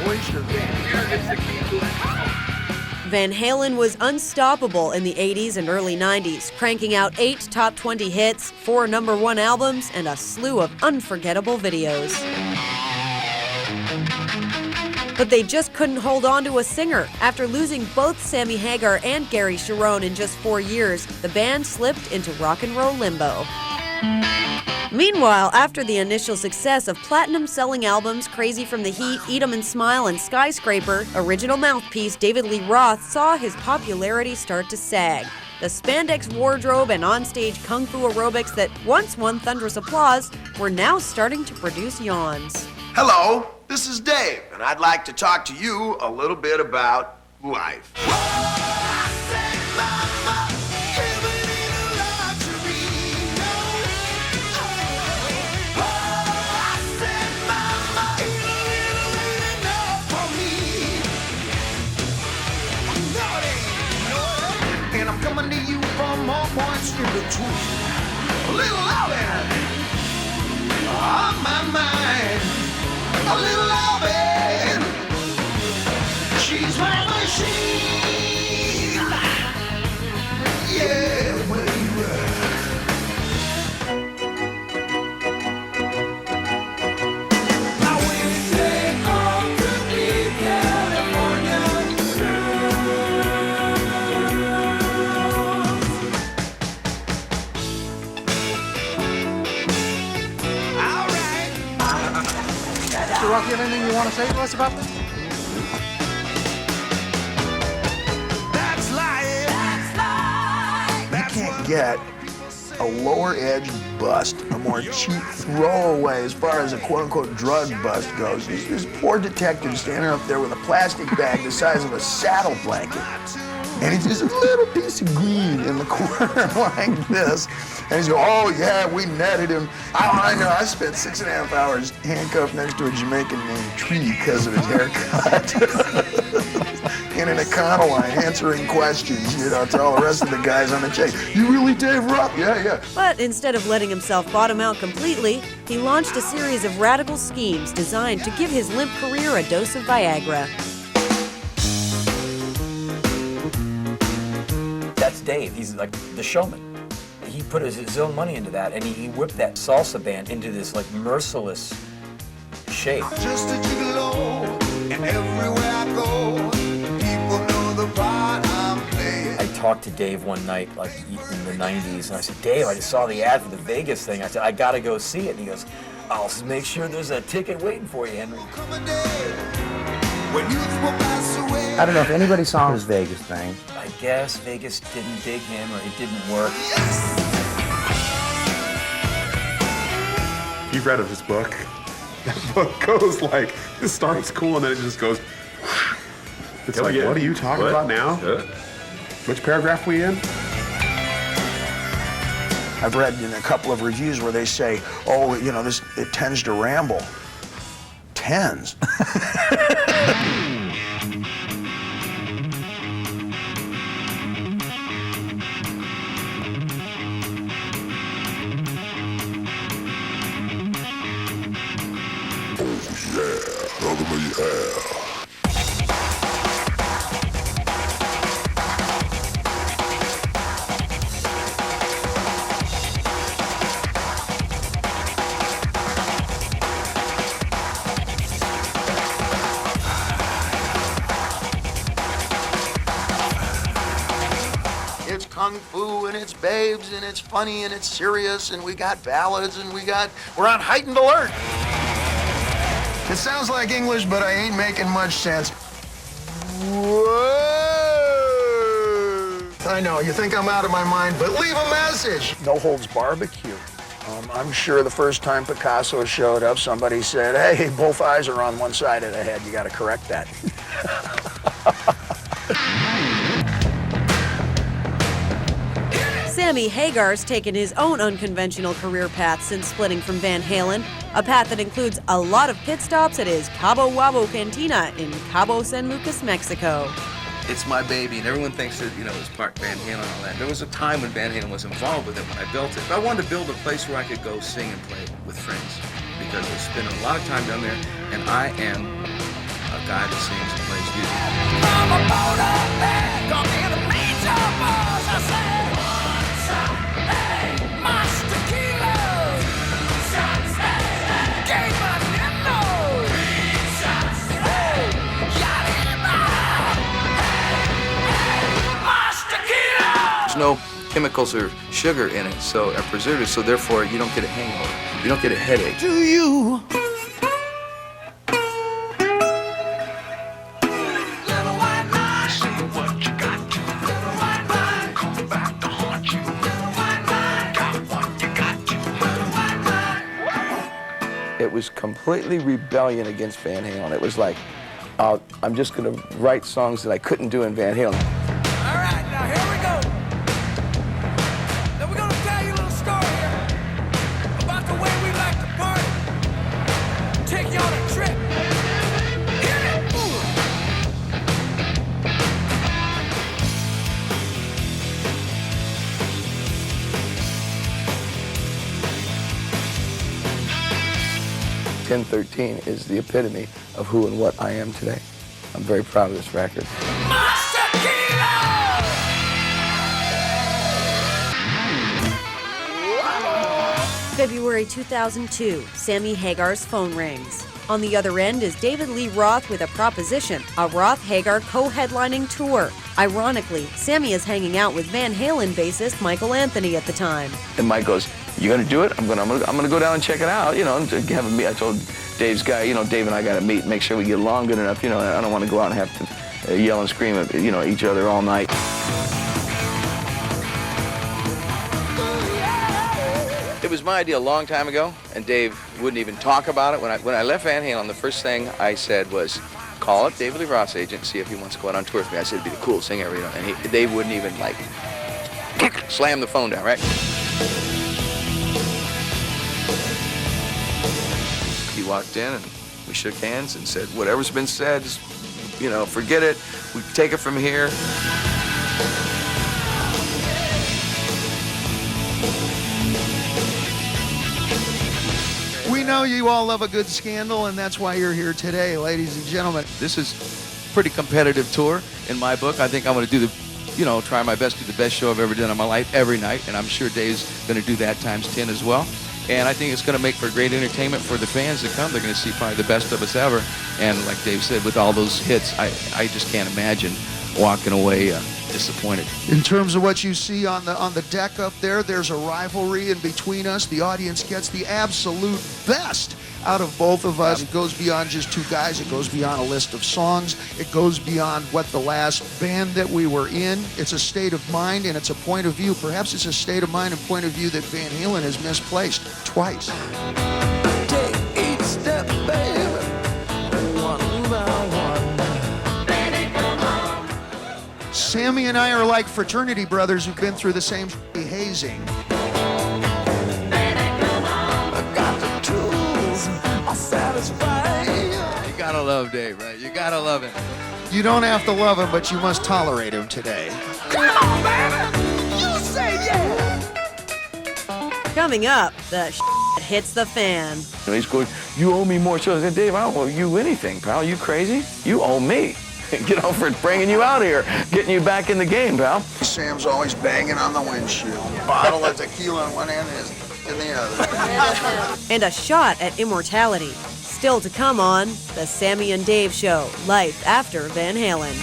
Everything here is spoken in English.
voice of Van Halen. Van Halen was unstoppable in the 80s and early 90s, cranking out 8 top 20 hits, 4 #1 albums, and a slew of unforgettable videos. But they just couldn't hold on to a singer. After losing both Sammy Hagar and Gary Cherone in just 4 years, the band slipped into rock and roll limbo. Meanwhile, after the initial success of platinum-selling albums Crazy from the Heat, Eat 'Em and Smile, and Skyscraper, original mouthpiece David Lee Roth saw his popularity start to sag. The spandex wardrobe and onstage kung fu aerobics that once won thunderous applause were now starting to produce yawns. Hello, this is Dave, and I'd like to talk to you a little bit about life. And I'm coming to you from all points in the truth. A little loving on my mind. A little loving. She's my machine. Yeah, baby. Now we take off to deep California. Rocky, anything you want to say to us about this? That's life. That's life. You can't get a lower edge bust, a more cheap throwaway as far as a quote-unquote drug bust goes. There's this poor detective standing up there with a plastic bag the size of a saddle blanket. And he's just a little piece of green in the corner like this. And he's going, oh yeah, we netted him. I know, I spent 6.5 hours handcuffed next to a Jamaican named Tree because of his haircut. In an Econoline, answering questions, you know, to all the rest of the guys on the chain. You really Dave Roth? Yeah. But instead of letting himself bottom out completely, he launched a series of radical schemes designed to give his limp career a dose of Viagra. That's Dave. He's like the showman. He put his own money into that, and he whipped that salsa band into this like merciless shape. Just a gigolo, and everywhere I go, people know the part I'm playing. I talked to Dave one night, like in the 90s, and I said, Dave, I just saw the ad for the Vegas thing. I said, I gotta go see it. And he goes, I'll make sure there's a ticket waiting for you, Henry. I don't know if anybody saw his Vegas thing. I guess Vegas didn't dig him, or it didn't work. You've read of his book. That book goes like, it starts cool and then it just goes. It's like, what are you talking about now? Which paragraph we in? I've read in a couple of reviews where they say, oh, you know, it tends to ramble. Tends? It's kung fu and it's babes and it's funny and it's serious and we got ballads and we're on heightened alert. It sounds like English, but I ain't making much sense. Whoa! I know, you think I'm out of my mind, but leave a message. No Holds Barbecue. I'm sure the first time Picasso showed up, somebody said, hey, both eyes are on one side of the head. You got to correct that. Sammy Hagar's taken his own unconventional career path since splitting from Van Halen, a path that includes a lot of pit stops at his Cabo Wabo Cantina in Cabo San Lucas, Mexico. It's my baby, and everyone thinks that, you know, it was part Van Halen and all that. There was a time when Van Halen was involved with it when I built it. But I wanted to build a place where I could go sing and play with friends because I spent a lot of time down there, and I am a guy that sings and plays music. There's no chemicals or sugar in it, so are preservatives, so therefore you don't get a hangover. You don't get a headache. Do you? It was completely rebellion against Van Halen. It was like, I'm just going to write songs that I couldn't do in Van Halen. All right, now here we go. Now we're going to tell you a little story here about the way we like to party. Take you on a trip. Hit it! "1013" is the epitome of who and what I am today. I'm very proud of this record. February 2002, Sammy Hagar's phone rings. On the other end is David Lee Roth with a proposition, a Roth-Hagar co-headlining tour. Ironically, Sammy is hanging out with Van Halen bassist Michael Anthony at the time. And Mike goes, "You gonna do it? I'm gonna go down and check it out. You know, and have a meet." I told Dave's guy, you know, Dave and I got to meet, make sure we get along good enough. You know, I don't want to go out and have to yell and scream at each other all night. It was my idea a long time ago, and Dave wouldn't even talk about it. When I left Van Halen, the first thing I said was, call up David Lee Roth's agent and see if he wants to go out on tour with me. I said it'd be the coolest thing ever, you know. And Dave wouldn't even like slam the phone down, right? He walked in and we shook hands and said, whatever's been said, just, forget it. We take it from here. We know you all love a good scandal, and that's why you're here today, ladies and gentlemen. This is a pretty competitive tour in my book. I think I'm going to do try my best to do the best show I've ever done in my life every night, and I'm sure Dave's going to do that times 10 as well. And I think it's going to make for great entertainment for the fans that come. They're going to see probably the best of us ever. And like Dave said, with all those hits, I just can't imagine walking away disappointed. In terms of what you see on the deck up there, there's a rivalry in between us. The audience gets the absolute best out of both of us. It goes beyond just two guys. It goes beyond a list of songs. It goes beyond what the last band that we were in. It's a state of mind and it's a point of view. Perhaps it's a state of mind and point of view that Van Halen has misplaced twice. Take each step, baby, one by one. Sammy and I are like fraternity brothers who've been through the same hazing. You gotta love Dave, right? You gotta love him. You don't have to love him, but you must tolerate him today. Come on, baby! You say yeah! Coming up, the hits the fan. He's going, you owe me more shows. I said, Dave, I don't owe you anything, pal. You crazy? You owe me. For bringing you out here, getting you back in the game, pal. Sam's always banging on the windshield. Bottle of tequila in one hand and in the other. And a shot at immortality. Still to come on The Sammy and Dave Show, Life After Van Halen.